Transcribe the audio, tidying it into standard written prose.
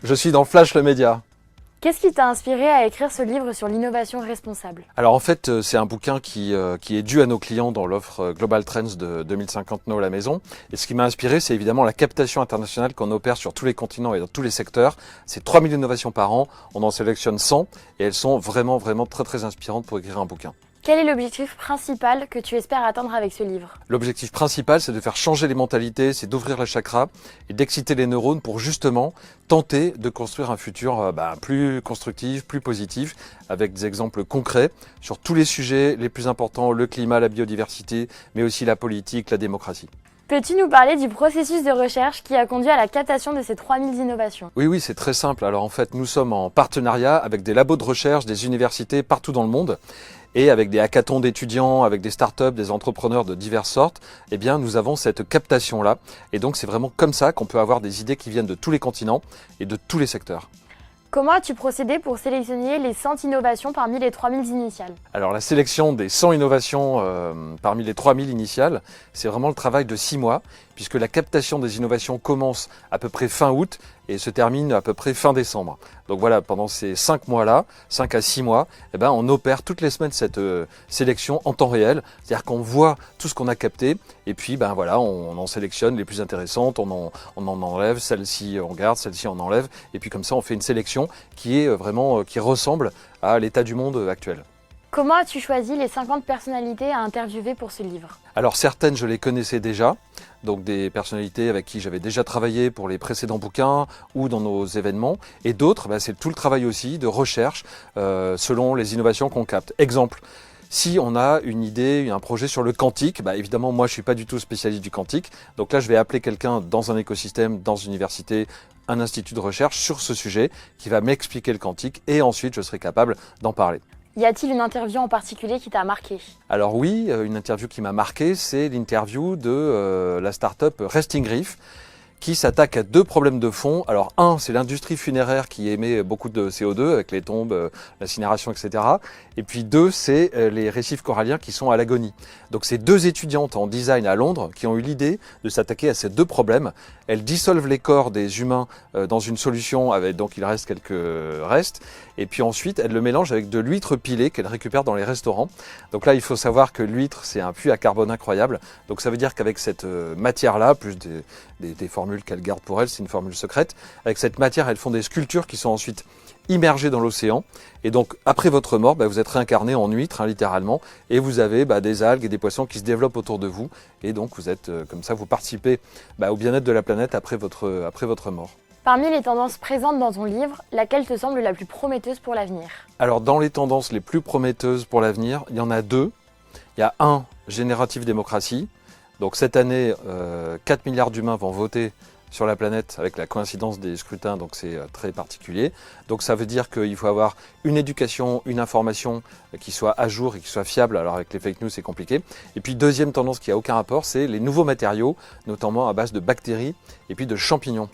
Je suis dans Flash le média. Qu'est-ce qui t'a inspiré à écrire ce livre sur l'innovation responsable? Alors en fait, c'est un bouquin qui est dû à nos clients dans l'offre Global Trends de 2050 Know la maison. Et ce qui m'a inspiré, c'est évidemment la captation internationale qu'on opère sur tous les continents et dans tous les secteurs. C'est 3000 innovations par an, on en sélectionne 100 et elles sont vraiment très inspirantes pour écrire un bouquin. Quel est l'objectif principal que tu espères atteindre avec ce livre? L'objectif principal, c'est de faire changer les mentalités, c'est d'ouvrir la chakra et d'exciter les neurones pour justement tenter de construire un futur plus constructif, plus positif, avec des exemples concrets sur tous les sujets les plus importants, le climat, la biodiversité, mais aussi la politique, la démocratie. Peux-tu nous parler du processus de recherche qui a conduit à la captation de ces 3000 innovations? Oui, c'est très simple. Alors en fait, nous sommes en partenariat avec des labos de recherche, des universités partout dans le monde. Et avec des hackathons d'étudiants, avec des startups, des entrepreneurs de diverses sortes, eh bien, nous avons cette captation-là. Et donc, c'est vraiment comme ça qu'on peut avoir des idées qui viennent de tous les continents et de tous les secteurs. Comment as-tu procédé pour sélectionner les 100 innovations parmi les 3000 initiales? Alors, la sélection des 100 innovations parmi les 3000 initiales, c'est vraiment le travail de 6 mois, puisque la captation des innovations commence à peu près fin août et se termine à peu près fin décembre. Donc voilà, pendant ces 5 mois-là, 5 à 6 mois, eh ben, on opère toutes les semaines cette sélection en temps réel. C'est-à-dire qu'on voit tout ce qu'on a capté et puis on en sélectionne les plus intéressantes, on en enlève, celle-ci on garde, celle-ci on enlève. Et puis comme ça, on fait une sélection qui est vraiment qui ressemble à l'état du monde actuel. Comment as-tu choisi les 50 personnalités à interviewer pour ce livre? Alors certaines, je les connaissais déjà, donc des personnalités avec qui j'avais déjà travaillé pour les précédents bouquins ou dans nos événements. Et d'autres, c'est tout le travail aussi de recherche selon les innovations qu'on capte. Exemple, si on a une idée, un projet sur le quantique, évidemment moi je ne suis pas du tout spécialiste du quantique, donc là je vais appeler quelqu'un dans un écosystème, dans une université, un institut de recherche sur ce sujet qui va m'expliquer le quantique et ensuite je serai capable d'en parler. Y a-t-il une interview en particulier qui t'a marqué? Alors oui, une interview qui m'a marqué, c'est l'interview de la start-up Resting Reef, qui s'attaque à 2 problèmes de fond. Alors un, c'est l'industrie funéraire qui émet beaucoup de CO2 avec les tombes, l'incinération, etc. Et puis 2, c'est les récifs coralliens qui sont à l'agonie. Donc c'est 2 étudiantes en design à Londres qui ont eu l'idée de s'attaquer à ces 2 problèmes. Elles dissolvent les corps des humains dans une solution, donc il reste quelques restes. Et puis ensuite, elles le mélangent avec de l'huître pilée qu'elles récupèrent dans les restaurants. Donc là, il faut savoir que l'huître, c'est un puits à carbone incroyable. Donc ça veut dire qu'avec cette matière-là, plus des formules qu'elles gardent pour elles, c'est une formule secrète. Avec cette matière, elles font des sculptures qui sont ensuite immergées dans l'océan. Et donc, après votre mort, vous êtes réincarné en huître, littéralement. Et vous avez des algues et des poissons qui se développent autour de vous. Et donc, vous êtes comme ça, vous participez au bien-être de la planète après votre mort. Parmi les tendances présentes dans ton livre, laquelle te semble la plus prometteuse pour l'avenir? Alors, dans les tendances les plus prometteuses pour l'avenir, il y en a 2. Il y a un, générative démocratie. Donc cette année, 4 milliards d'humains vont voter sur la planète avec la coïncidence des scrutins, donc c'est très particulier. Donc ça veut dire qu'il faut avoir une éducation, une information qui soit à jour et qui soit fiable. Alors avec les fake news, c'est compliqué. Et puis deuxième tendance qui n'a aucun rapport, c'est les nouveaux matériaux, notamment à base de bactéries et puis de champignons.